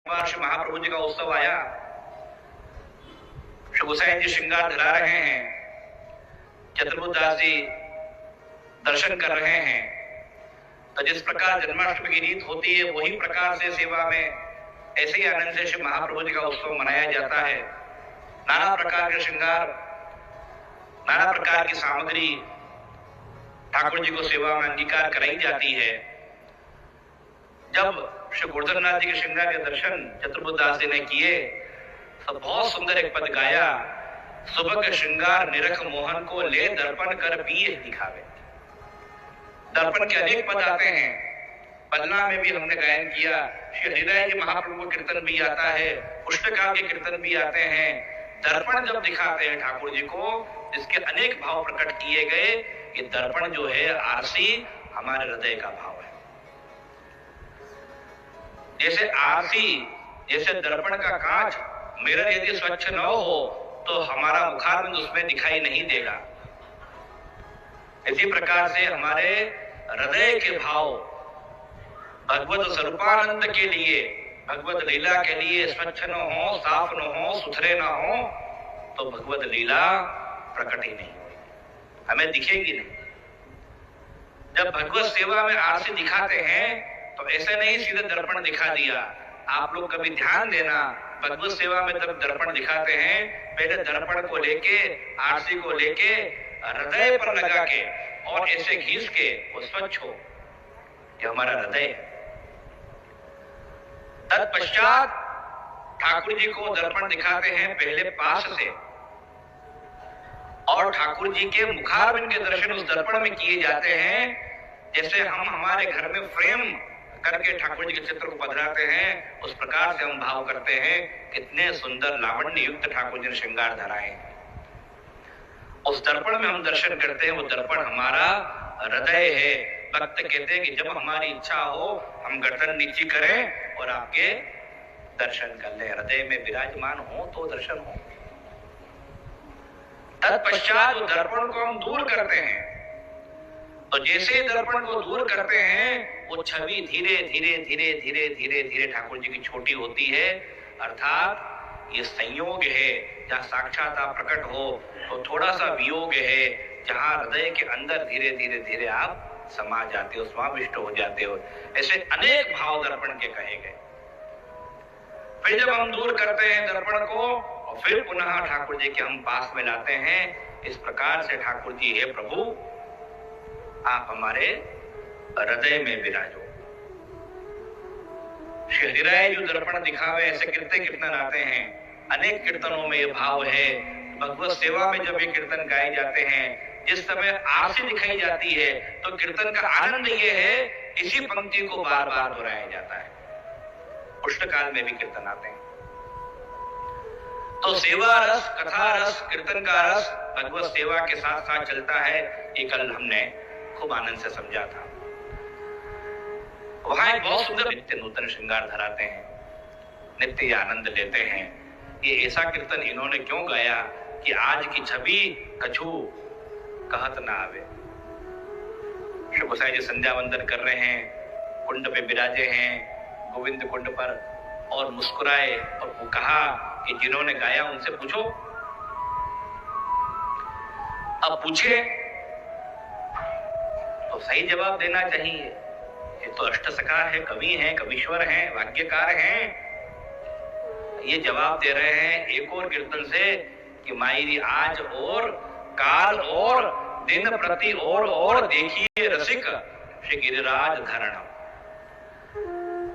श्री महाप्रभु जी का उत्सव आया, श्री गोसाई जी श्रृंगार धरा रहे हैं, चतुर्बुद्धदास जी दर्शन कर रहे हैं। तो जिस प्रकार जन्माष्टमी की रीत होती है वही प्रकार से सेवा में ऐसे ही आनंद से श्री महाप्रभु जी का उत्सव मनाया जाता है। नाना प्रकार के श्रृंगार, नाना प्रकार की सामग्री ठाकुर जी को सेवा में अंगीकार कराई जाती है। जब श्री गोवर्धननाथ जी के श्रृंगार के दर्शन चतुर्बुद्धदास जी ने किए तो बहुत सुंदर एक पद गाया, सुबह के श्रृंगार निरख मोहन को ले दर्पण कर पिए दिखावे। दर्पण के अनेक पद आते हैं, पन्ना में भी हमने गायन किया, श्री हरिराय जी महाप्रभु कीर्तन भी आता है, पुष्टकाल के कीर्तन भी आते हैं। दर्पण जब दिखाते हैं ठाकुर जी को, इसके अनेक भाव प्रकट किए गए। ये दर्पण जो है आरसी हमारे हृदय का भाव है। जैसे आरसी, जैसे दर्पण का कांच मिरर यदि स्वच्छ न हो तो हमारा मुखारबिंद उसमें दिखाई नहीं देगा। इसी प्रकार से हमारे हृदय के भाव भगवत स्वरूपानंद के लिए, भगवत लीला के लिए स्वच्छ न हो, साफ न हो, सुथरे न हो तो भगवत लीला प्रकट ही नहीं होगी, हमें दिखेगी नहीं। जब भगवत सेवा में आरसी दिखाते हैं तो ऐसे नहीं सीधे दर्पण दिखा दिया। आप लोग कभी ध्यान देना, भगवत सेवा में जब दर्पण दिखाते हैं पहले दर्पण को लेके, आरसी को लेके हृदय पर लगा के और ऐसे घिस के वो स्वच्छ हो, ये हमारा हृदय है। तत्पश्चात ठाकुर जी को दर्पण दिखाते हैं पहले पास से, और ठाकुर जी के मुखारबिंद के दर्शन उस दर्पण में किए जाते हैं। जैसे हम हमारे घर में फ्रेम करके ठाकुर जी के चित्र को पधराते हैं, उस प्रकार से हम भाव करते हैं कितने सुंदर लावण्य युक्त ठाकुर जी ने श्रृंगार धराए। उस दर्पण में हम दर्शन करते हैं, वो दर्पण हमारा हृदय है। भक्त कहते हैं कि जब हमारी इच्छा हो हम गर्दन नीची करें और आपके दर्शन कर ले, हृदय में विराजमान हो तो दर्शन हो। तत्पश्चात दर्पण को हम दूर करते हैं, तो जैसे दर्पण को दूर करते हैं वो छवि धीरे धीरे धीरे धीरे धीरे धीरे ठाकुर जी की छोटी होती है। अर्थात ये संयोग है, जहाँ साक्षात्ता प्रकट हो तो थोड़ा सा वियोग है, जहाँ हृदय के अंदर धीरे धीरे धीरे आप समा जाते हो, समाविष्ट हो जाते हो। ऐसे अनेक भाव दर्पण के कहे गए। फिर जब हम दूर करते हैं दर्पण को और फिर पुनः ठाकुर जी के हम पास में लाते हैं, इस प्रकार से ठाकुर जी हे प्रभु आप हमारे हृदय में विराजो। श्री हरिराय जो दर्पण दिखावे, ऐसे कीर्तन आते हैं, अनेक कीर्तनों में ये भाव है। भगवत सेवा में जब ये कीर्तन गाए जाते हैं, जिस समय आरसी दिखाई जाती है तो कीर्तन का आनंद ये है, इसी पंक्ति को बार बार दोहराया जाता है। पुष्टकाल में भी कीर्तन आते हैं। तो सेवा रस, कथा रस, कीर्तन का रस भगवत सेवा के साथ साथ चलता है। ये कल हमने खूब आनंद से समझा था। वहां एक बहुत सुंदर नित्य नूतन श्रृंगार धराते हैं, नित्य आनंद लेते हैं। ये ऐसा कीर्तन इन्होंने क्यों गाया कि आज की छवि कछु कहत ना आवे। श्री गोसाई जी संध्या वंदन कर रहे हैं, कुंड पे विराजे हैं, गोविंद कुंड पर, और मुस्कुराए और वो कहा कि जिन्होंने गाया उनसे पूछो। अब पूछे तो सही जवाब देना चाहिए। ये तो अष्टसखा है, कवि हैं, कवीश्वर हैं, वाक्यकार हैं। ये जवाब दे रहे हैं एक और कीर्तन से कि मायरी आज और काल और दिन प्रति और देखिए रसिक श्री गिरिराज धरण।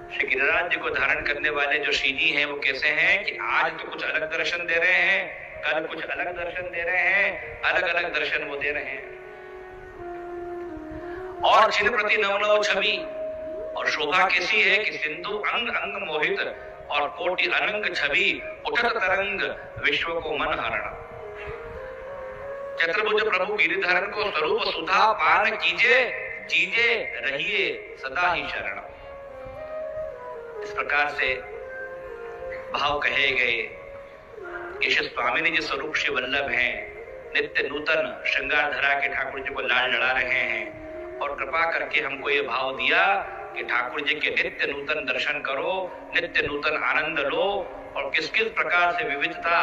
श्री गिरिराज जी को धारण करने वाले जो श्री जी हैं वो कैसे हैं कि आज तो कुछ अलग दर्शन दे रहे हैं, कल कुछ अलग दर्शन दे रहे हैं, अलग अलग दर्शन वो दे रहे हैं। और छिन प्रति नवनव छवि, और शोभा कैसी है कि सिंधु अंग अंग मोहित और कोटि अनंग छवि, उठत तरंग विश्व को मन हरण। चतुर्भुज प्रभु गिरिधरण को स्वरूप सुधा पान कीजे, जीजे रहिए सदा ही शरण। इस प्रकार से भाव कहे गए। यश स्वामी जी स्वरूप श्री वल्लभ हैं, नित्य नूतन श्रृंगार धरा के ठाकुर जी को लाल लड़ा रहे हैं, और कृपा करके हमको ये भाव दिया कि ठाकुर जी के नित्य नूतन दर्शन करो, नित्य नूतन आनंद लो, और किस किस प्रकार से विविधता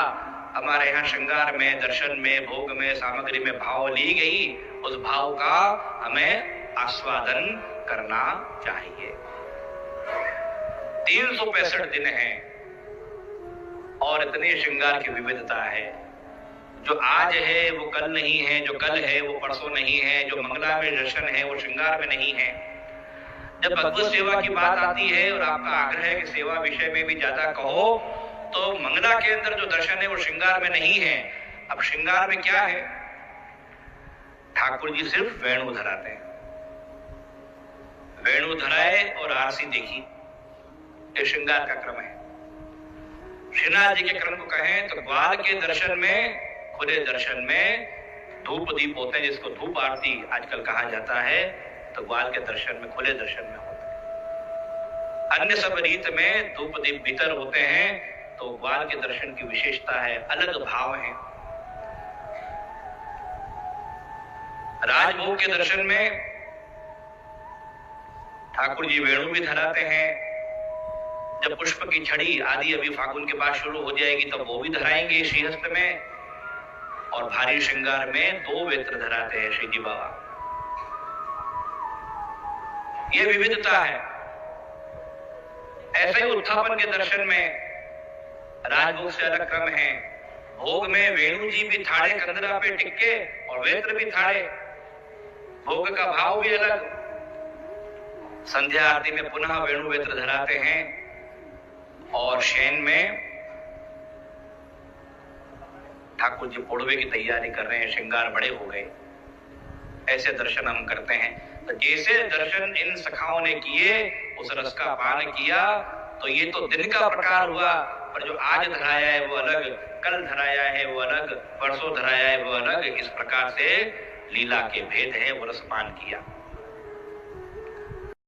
हमारे यहाँ श्रृंगार में, दर्शन में, भोग में, सामग्री में भाव ली गई, उस भाव का हमें आस्वादन करना चाहिए। 365 दिन हैं और इतने श्रृंगार की विविधता है। जो आज है वो कल नहीं है, जो कल है वो परसों नहीं है, जो मंगला में दर्शन है वो श्रृंगार में नहीं है। जब भगवत सेवा की बात आती है और आपका आग्रह है कि सेवा विषय में भी ज्यादा कहो, तो मंगला के अंदर जो दर्शन है वो श्रृंगार में नहीं है। अब श्रृंगार में क्या है? ठाकुर जी सिर्फ वेणु धराते हैं। वेणु धराए और आरसी देखी, ये श्रृंगार का क्रम है। श्रीनाथ जी के क्रम को कहें तो ग्वाल के दर्शन में, खुले दर्शन में धूप दीप होते हैं, जिसको धूप आरती आजकल कहा जाता है, तो ग्वाल के दर्शन में, खुले दर्शन में होते हैं। अन्य सब रीत में धूप दीप भीतर होते हैं, तो ग्वाल के दर्शन की विशेषता है, अलग भाव है। राजभोग के दर्शन में ठाकुर जी वेणु भी धराते हैं। जब पुष्प की छड़ी आदि अभी फागुन के बाद शुरू हो जाएगी तब वो भी धराएंगे श्रीहस्त में। और भारी श्रृंगार में 2 वेत्र धराते हैं श्री जी बाबा। ये विविधता है। ऐसे ही उत्थापन के दर्शन में राजभोग से अलग क्रम है। भोग में वेणु जी भी थाड़े कंदरा पे टिक्के और वेत्र भी थाड़े, भोग का भाव भी अलग। संध्या आरती में पुनः वेणु वेत्र धराते हैं और शयन में ठाकुर जी पोड़वे की तैयारी कर रहे हैं, श्रृंगार बड़े हो गए। ऐसे दर्शन हम करते हैं। तो जैसे दर्शन इन सखाओं ने किए, उस रस का पान किया, तो ये तो दिन का प्रकार हुआ, पर जो आज धराया है वो अलग, कल धराया है वो अलग, परसों धराया है वो अलग। इस प्रकार से लीला के भेद है, वो रस पान किया।